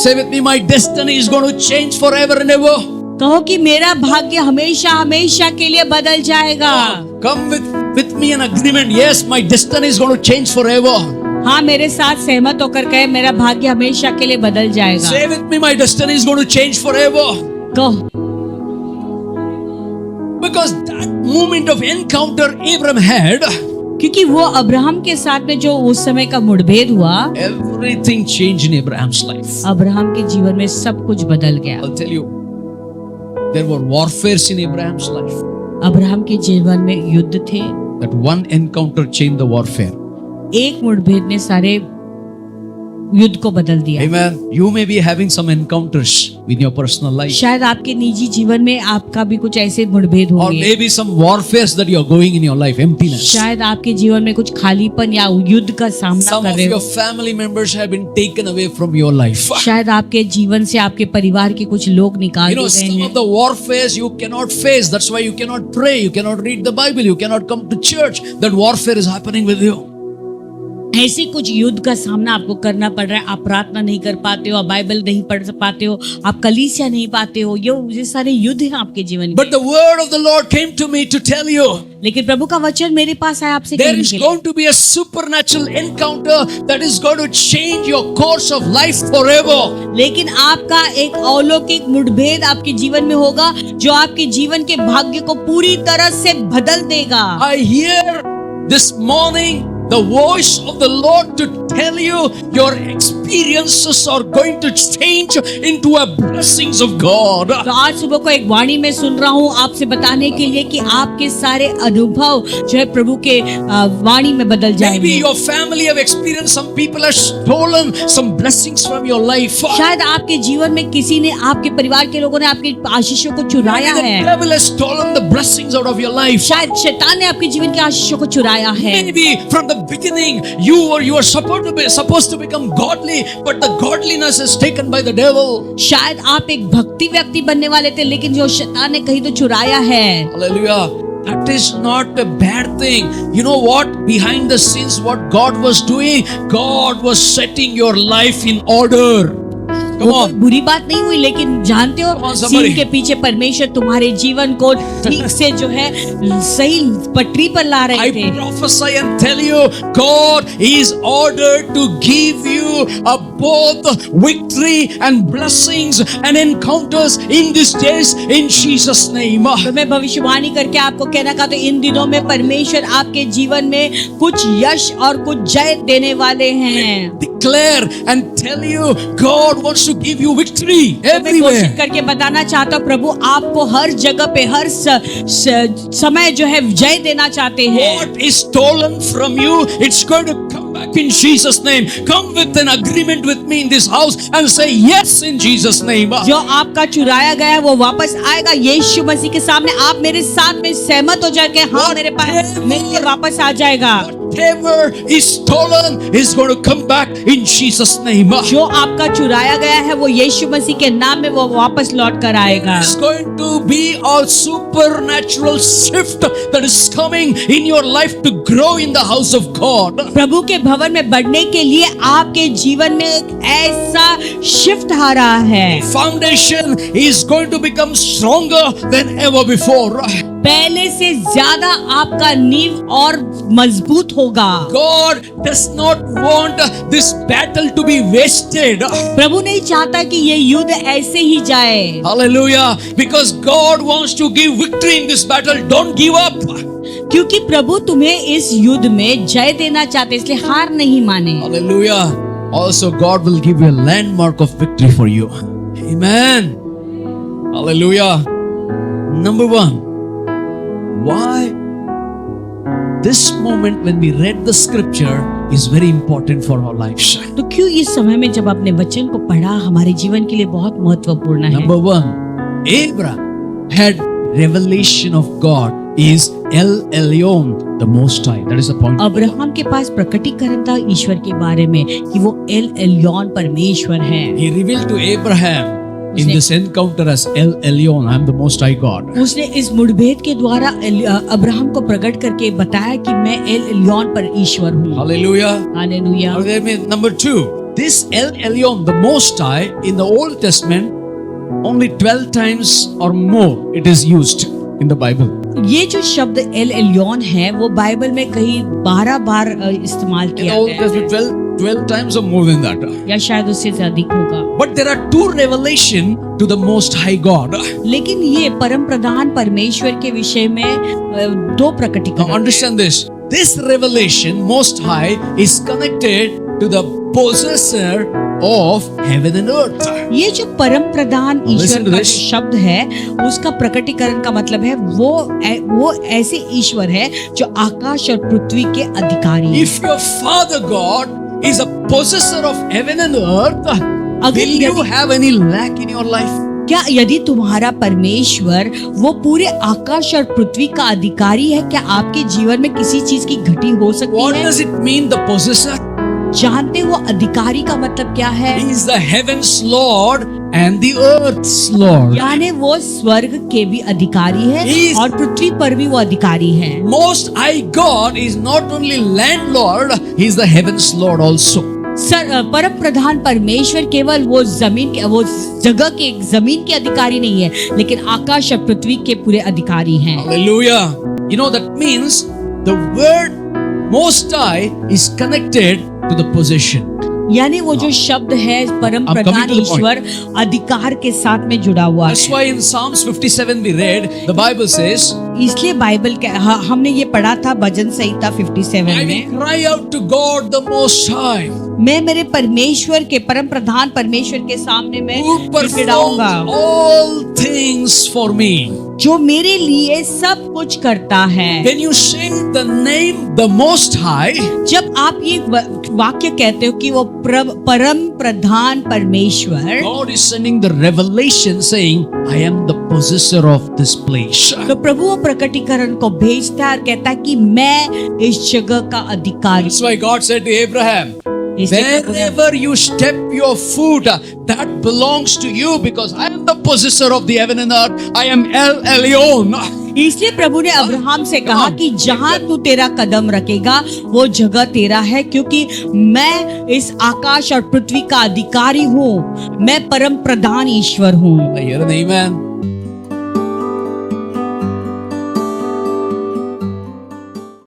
Say with me, my destiny is going to change forever and ever. कहो कि मेरा भाग्य हमेशा हमेशा के लिए बदल जाएगा। Come with me an agreement. Yes, my destiny is going to change forever. हाँ, मेरे साथ सहमत होकर कहे मेरा भाग्य हमेशा के लिए बदल जाएगा। Say with me, my destiny is going to change forever. कहो, Because that moment of encounter Abraham had, क्योंकि वो अब्राहम के साथ में जो उस समय का मुठभेद हुआ, everything changed in Abraham's life. Abraham के जीवन में सब कुछ बदल गया। I'll tell you, there were warfares in Abraham's life. Abraham के जीवन में युद्ध थे। That one encounter changed the warfare. एक मुठभेद ने सारे युद्ध को बदल दिया। Amen. You may be having some encounters in your personal life. शायद आपके निजी जीवन में आपका भी कुछ ऐसे मुठभेद Or होंगे। maybe some warfares that you are going in your life, emptiness. शायद आपके जीवन में कुछ खालीपन या युद्ध का सामना Some कर of रहे your हो। family members have been taken away from your life. शायद आपके जीवन से आपके परिवार के कुछ लोग निकाल You know, दिए some हैं। of the warfares you cannot face. That's why you cannot pray, you cannot read the Bible, you cannot come to church. That warfare is happening with you. ऐसी कुछ युद्ध का सामना आपको करना पड़ रहा है। आप प्रार्थना नहीं कर पाते हो, आप बाइबल नहीं पढ़ पाते हो, आप कलीसिया नहीं पाते हो। ये सारे युद्ध हैं आपके जीवन में। But the word of the Lord came to me to tell you, लेकिन प्रभु का वचन मेरे पास आया आपसे there कहने is के लिए। going to be a supernatural encounter that is going to change your course of life forever. लेकिन आपका एक अलौकिक मुठभेद आपके जीवन में होगा जो आपके जीवन के भाग्य को पूरी तरह से बदल देगा। I hear this morning the voice of the Lord to tell you your experiences are going to change into a blessings of God. तो आज सुबह को एक वाणी में सुन रहा हूँ आपसे बताने के लिए कि आपके सारे अनुभव जो है प्रभु के वाणी में बदल Maybe जाएंगे। your family have experienced, some people have stolen some blessings from your life. शायद आपके जीवन में किसी ने, आपके परिवार के लोगों ने आपके आशीषों को चुराया Maybe है। the devil has stolen the blessings out of your life. शायद शैतान ने आपके जीवन के आशीषों को चुराया है। Maybe from the beginning you were supposed to become godly, but the godliness is taken by the devil. शायद आप एक भक्ति व्यक्ति बनने वाले थे लेकिन जो शैतान ने कहीं तो चुराया है। Hallelujah. That is not a bad thing. You know what? Behind the scenes, what God was doing, God was setting your life in order. Come वो on. कोई बुरी बात नहीं हुई, लेकिन जानते Come हो on, somebody. सीन के पीछे परमेश्वर तुम्हारे जीवन को ठीक से जो है सही पटरी पर ला रहे I थे। prophesy and tell you, God is ordered to give you both victory and blessings and encounters in these days in Jesus' name. तो मैं भविष्यवाणी करके आपको कहना चाहता हूँ, इन दिनों में परमेश्वर आपके जीवन में कुछ यश और कुछ जय देने वाले हैं। Declare and tell you, God wants to give you victory तो मैं कोशिश everywhere. करके बताना चाहता हूँ प्रभु आपको हर जगह पे हर समय जो है जय देना चाहते हैं। What is stolen from you, it's going to come back in Jesus' name. Come with an agreement with me in this house and say yes in Jesus' name. जो आपका चुराया गया है वो वापस आएगा यीशु मसीह के सामने। आप मेरे साथ में सहमत हो जाके हाँ मेरे पास मेरे लिए वापस आ जाएगा। Whatever is stolen is going to come back in Jesus' name. जो आपका चुराया गया है वो यीशु मसीह के नाम में वो वापस लौट कर आएगा। It's going to be a supernatural shift that is coming in your life to grow in the house of God. प्रभु के भवन में बढ़ने के लिए आपके जीवन में एक ऐसा शिफ्ट आ रहा है। Foundation is going to become stronger than ever before. पहले से ज्यादा आपका नींव और मजबूत होगा। God does not want this battle to be wasted. प्रभु नहीं चाहता कि ये युद्ध ऐसे ही जाए। Hallelujah. Because God wants to give victory in this battle. Don't give up. क्योंकि प्रभु तुम्हें इस युद्ध में जय देना चाहते, इसलिए हार नहीं माने। Hallelujah. Also, God will give you a landmark of victory for you. Amen. Hallelujah. Number one, why this moment when we read the scripture is very important for our lives. तो क्यों इस समय में जब आपने वचन को पढ़ा हमारे जीवन के लिए बहुत महत्वपूर्ण है। Number one, Abraham had revelation of God is El Elyon, the Most High. That is the point. Abraham के पास प्रकटीकरण था ईश्वर के बारे में कि वो एल एलियोन परमेश्वर है। He revealed to Abraham in this encounter as El Elyon, I am the Most High God. उसने इस मुठभेद के द्वारा अब्राहम को प्रकट करके बताया कि मैं एल एलियोन पर ईश्वर हूँ। Hallelujah. Hallelujah. Number two, this El Elyon, the Most High, in the Old Testament, only 12 times or more it is used in the Bible. ये जो शब्द एल एलियोन है वो बाइबल में कहीं 12 बार इस्तेमाल In the किया Old गया है, Testament, 12 times or more than that. या शायद उससे अधिक होगा। But there are two revelation to the Most High God. लेकिन ये परम प्रधान परमेश्वर के विषय में दो Now प्रकटीकरण हैं। understand this. This revelation, Most High, is connected to the possessor of heaven and earth. ये जो परम प्रधान ईश्वर Listen to का this. जो शब्द है उसका प्रकटीकरण का मतलब है वो ऐसे ईश्वर है जो आकाश और पृथ्वी के अधिकारी हैं। If your Father God is a possessor of heaven and earth, अगर will you यदि- have any lack in your life? क्या यदि तुम्हारा परमेश्वर वो पूरे आकाश और पृथ्वी का अधिकारी है, क्या आपके जीवन में किसी चीज की घटी हो सकती What है? does it mean, the possessor? जानते हो अधिकारी का मतलब क्या है? He is the heaven's Lord and the earth's Lord. यानी वो स्वर्ग के भी अधिकारी है He is- और पृथ्वी पर भी वो अधिकारी है। Most High God is not only landlord, he is the heaven's Lord also. परम प्रधान परमेश्वर केवल वो जमीन के अधिकारी नहीं है, लेकिन आकाश और पृथ्वी के पूरे अधिकारी हैं। Hallelujah. You know that means the word Most High is connected to the possession. यानी वो जो शब्द है परम I'm coming Pradhan to the point. ईश्वर अधिकार के साथ में जुड़ा हुआ That's है। why in Psalms 57 we read, the Bible says, इसलिए बाइबल के हमने ये पढ़ा था भजन संहिता 57 I में, will cry out to God the Most High, मैं मेरे परमेश्वर के परम प्रधान परमेश्वर के सामने में who performs गिड़गिड़ाऊंगा, all things for me. जो मेरे लिए सब कुछ करता है। When you sing the name the Most High, जब आप ये वाक्य कहते हो कि वो परम प्रधान परमेश्वर, God is sending the revelation saying, I am the possessor of this place. तो प्रभु वो प्रकटीकरण को भेजता है और कहता है कि मैं इस जगह का अधिकारी। That's why God said to Abraham, इसलिए प्रभु ने- wherever you step your foot, that belongs to you because I am the possessor of the heaven and earth. I am El Elyon. इसलिए प्रभु ने अब्राहम से कहा कि जहां तू तेरा कदम रखेगा वो जगह तेरा है, क्योंकि मैं इस आकाश और पृथ्वी का अधिकारी हूँ, मैं परम प्रधान ईश्वर हूँ। I hear an amen.